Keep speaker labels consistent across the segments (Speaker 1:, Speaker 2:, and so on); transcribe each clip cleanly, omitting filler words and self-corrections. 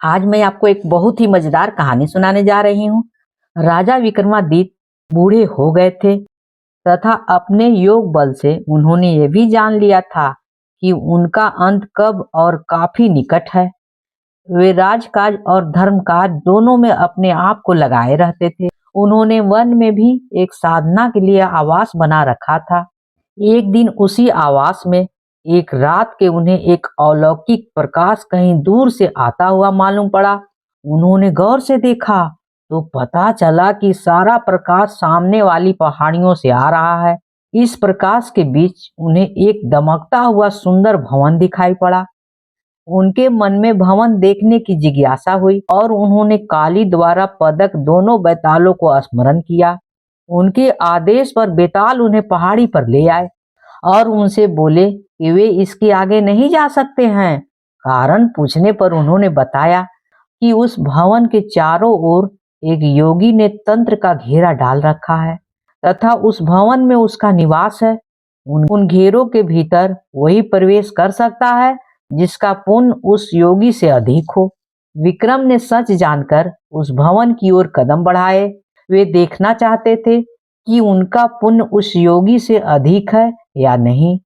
Speaker 1: आज मैं आपको एक बहुत ही मजेदार कहानी सुनाने जा रही हूँ। राजा विक्रमादित्य बूढ़े हो गए थे तथा अपने योग बल से उन्होंने ये भी जान लिया था कि उनका अंत कब और काफी निकट है। वे राजकाज और धर्मकाज दोनों में अपने आप को लगाए रहते थे। उन्होंने वन में भी एक साधना के लिए आवास बना रखा था। एक दिन उसी आवास में एक रात के उन्हें एक अलौकिक प्रकाश कहीं दूर से आता हुआ मालूम पड़ा। उन्होंने गौर से देखा तो पता चला कि सारा प्रकाश सामने वाली पहाड़ियों से आ रहा है। इस प्रकाश के बीच उन्हें एक दमकता हुआ सुंदर भवन दिखाई पड़ा। उनके मन में भवन देखने की जिज्ञासा हुई और उन्होंने काली द्वारा पदक दोनों बैतालों को स्मरण किया। उनके आदेश पर बेताल उन्हें पहाड़ी पर ले आए और उनसे बोले कि वे इसके आगे नहीं जा सकते हैं। कारण पूछने पर उन्होंने बताया कि उस भवन के चारों ओर एक योगी ने तंत्र का घेरा डाल रखा है तथा उस भवन में उसका निवास है। उन घेरों के भीतर वही प्रवेश कर सकता है जिसका पुण्य उस योगी से अधिक हो। विक्रम ने सच जानकर उस भवन की ओर कदम बढ़ाए। वे देखना चाहते थे कि उनका पुण्य उस योगी से अधिक है या नहीं।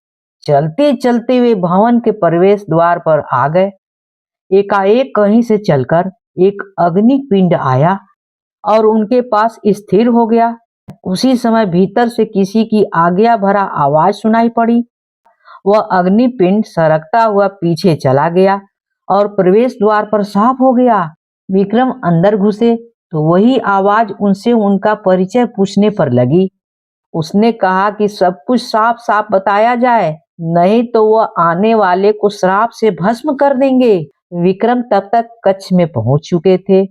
Speaker 1: चलते चलते वे भवन के प्रवेश द्वार पर आ गए। एकाएक कहीं से चलकर एक अग्नि पिंड आया और उनके पास स्थिर हो गया। उसी समय भीतर से किसी की आज्ञा भरा आवाज सुनाई पड़ी। वह अग्निपिंड सरकता हुआ पीछे चला गया और प्रवेश द्वार पर साफ हो गया। विक्रम अंदर घुसे तो वही आवाज उनसे उनका परिचय पूछने पर लगी। उसने कहा कि सब कुछ साफ साफ बताया जाए, नहीं तो वह आने वाले को श्राप से भस्म कर देंगे। विक्रम तब तक कक्ष में पहुंच चुके थे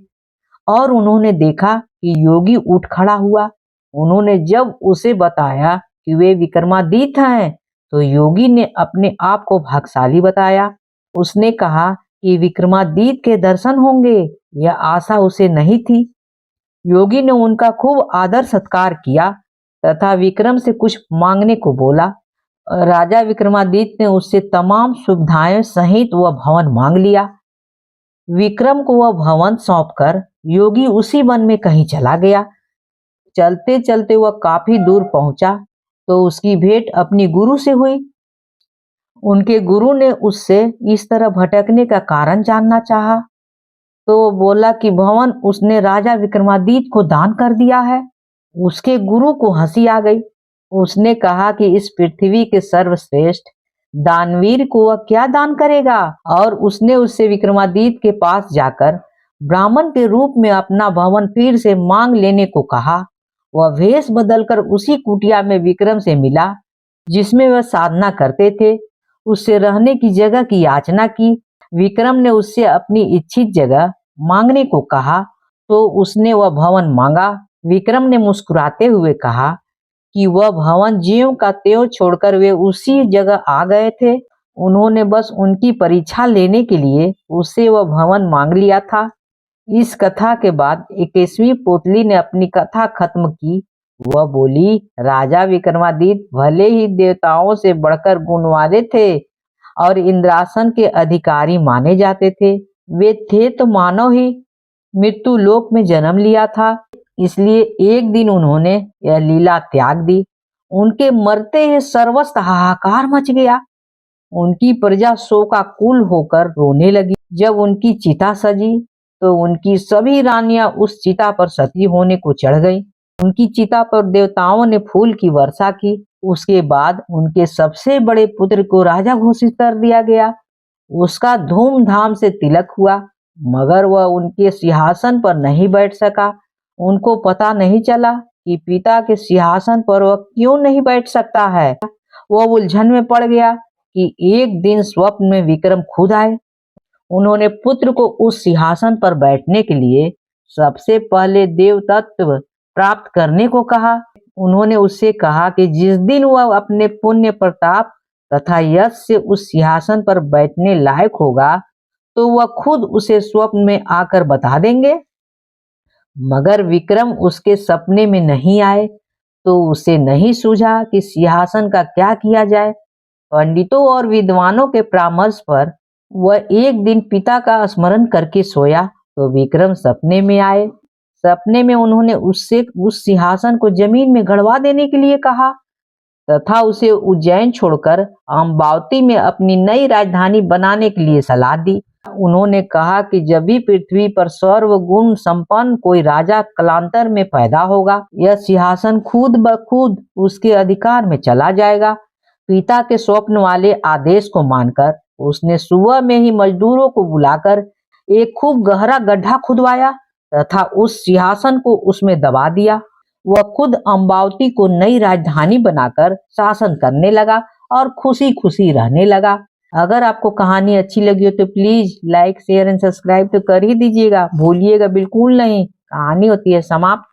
Speaker 1: और उन्होंने देखा कि योगी उठ खड़ा हुआ। उन्होंने जब उसे बताया कि वे विक्रमादित्य हैं तो योगी ने अपने आप को भाग्यशाली बताया। उसने कहा कि विक्रमादित्य के दर्शन होंगे, यह आशा उसे नहीं थी। योगी ने उनका खूब आदर सत्कार किया तथा विक्रम से कुछ मांगने को बोला। राजा विक्रमादित्य ने उससे तमाम सुविधाएं सहित वह भवन मांग लिया। विक्रम को वह भवन सौंपकर योगी उसी वन में कहीं चला गया। चलते चलते वह काफी दूर पहुंचा तो उसकी भेंट अपनी गुरु से हुई। उनके गुरु ने उससे इस तरह भटकने का कारण जानना चाहा तो वो बोला कि भवन उसने राजा विक्रमादित्य को दान कर दिया है। उसके गुरु को हंसी आ गई। उसने कहा कि इस पृथ्वी के सर्वश्रेष्ठ दानवीर को वह क्या दान करेगा, और उसने उससे विक्रमादित्य के पास जाकर ब्राह्मण के रूप में अपना भवन फिर से मांग लेने को कहा। वह वेश बदलकर उसी कुटिया में विक्रम से मिला जिसमें वह साधना करते थे। उससे रहने की जगह की याचना की। विक्रम ने उससे अपनी इच्छित जगह मांगने को कहा तो उसने वह भवन मांगा। विक्रम ने मुस्कुराते हुए कहा कि वह भवन ज्यों का त्यों छोड़कर वे उसी जगह आ गए थे। उन्होंने बस उनकी परीक्षा लेने के लिए उससे वह भवन मांग लिया था। इस कथा के बाद 21वीं पोतली ने अपनी कथा खत्म की। वह बोली, राजा विक्रमादित्य भले ही देवताओं से बढ़कर गुण वाले थे और इंद्रासन के अधिकारी माने जाते थे, वे थे तो मानव ही। मृत्यु लोक में जन्म लिया था, इसलिए एक दिन उन्होंने यह लीला त्याग दी। उनके मरते ही सर्वस्व हाहाकार मच गया। उनकी प्रजा शोकाकुल होकर रोने लगी। जब उनकी चिता सजी तो उनकी सभी रानियां उस चिता पर सती होने को चढ़ गईं। उनकी चिता पर देवताओं ने फूल की वर्षा की। उसके बाद उनके सबसे बड़े पुत्र को राजा घोषित कर दिया गया। उसका धूमधाम से तिलक हुआ, मगर वह उनके सिंहासन पर नहीं बैठ सका। उनको पता नहीं चला कि पिता के सिंहासन पर वह क्यों नहीं बैठ सकता है। वह उलझन में पड़ गया कि एक दिन स्वप्न में विक्रम खुद आए। उन्होंने पुत्र को उस सिंहासन पर बैठने के लिए सबसे पहले देव तत्व प्राप्त करने को कहा। उन्होंने उससे कहा कि जिस दिन वह अपने पुण्य प्रताप तथा यश से उस सिंहासन पर बैठने लायक होगा तो वह खुद उसे स्वप्न में आकर बता देंगे। मगर विक्रम उसके सपने में नहीं आए तो उसे नहीं सूझा कि सिंहासन का क्या किया जाए। पंडितों और विद्वानों के परामर्श पर वह एक दिन पिता का स्मरण करके सोया तो विक्रम सपने में आए। सपने में उन्होंने उससे उस सिंहासन को जमीन में गड़वा देने के लिए कहा तथा उसे उज्जैन छोड़कर अम्बावती में अपनी नई राजधानी बनाने के लिए सलाह दी। उन्होंने कहा कि जब भी पृथ्वी पर सर्वगुण संपन्न कोई राजा कालांतर में पैदा होगा, यह सिंहासन खुद ब खुद उसके अधिकार में चला जाएगा। पिता के स्वप्न वाले आदेश को मानकर उसने सुबह में ही मजदूरों को बुलाकर एक खूब गहरा गड्ढा खुदवाया तथा उस सिंहासन को उसमें दबा दिया। वह खुद अम्बावती को नई राजधानी बनाकर शासन करने लगा और खुशी खुशी रहने लगा। अगर आपको कहानी अच्छी लगी हो तो please like share and subscribe तो कर ही दीजिएगा, भूलिएगा बिल्कुल नहीं। कहानी होती है समाप्त।